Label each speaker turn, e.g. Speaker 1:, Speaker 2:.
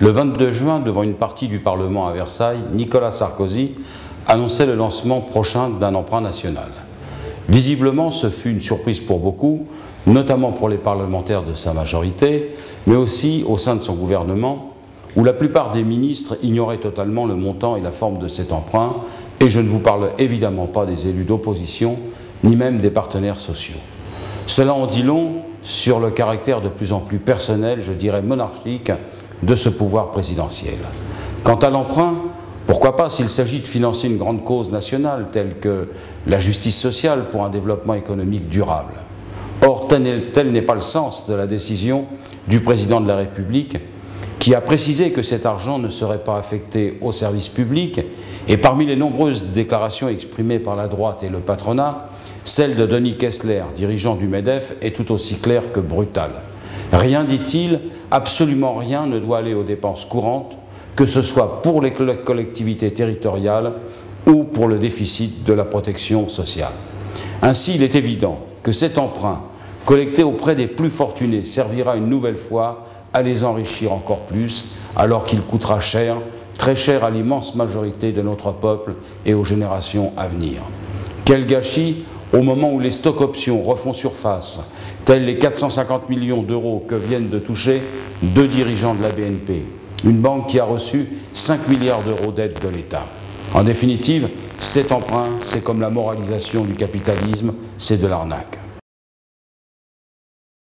Speaker 1: Le 22 juin, devant une partie du Parlement à Versailles, Nicolas Sarkozy annonçait le lancement prochain d'un emprunt national. Visiblement, ce fut une surprise pour beaucoup, notamment pour les parlementaires de sa majorité, mais aussi au sein de son gouvernement, où la plupart des ministres ignoraient totalement le montant et la forme de cet emprunt, et je ne vous parle évidemment pas des élus d'opposition, ni même des partenaires sociaux. Cela en dit long sur le caractère de plus en plus personnel, je dirais monarchique, de ce pouvoir présidentiel. Quant à l'emprunt, pourquoi pas s'il s'agit de financer une grande cause nationale telle que la justice sociale pour un développement économique durable. Or, tel n'est pas le sens de la décision du président de la République qui a précisé que cet argent ne serait pas affecté au service public et parmi les nombreuses déclarations exprimées par la droite et le patronat, celle de Denis Kessler, dirigeant du MEDEF, est tout aussi claire que brutale. Rien, dit-il, absolument rien ne doit aller aux dépenses courantes, que ce soit pour les collectivités territoriales ou pour le déficit de la protection sociale. Ainsi, il est évident que cet emprunt, collecté auprès des plus fortunés, servira une nouvelle fois à les enrichir encore plus, alors qu'il coûtera cher, très cher à l'immense majorité de notre peuple et aux générations à venir. Quel gâchis au moment où les stocks options refont surface, tels les 450 millions d'euros que viennent de toucher deux dirigeants de la BNP, une banque qui a reçu 5 milliards d'euros d'aide de l'État. En définitive, cet emprunt, c'est comme la moralisation du capitalisme, c'est de l'arnaque.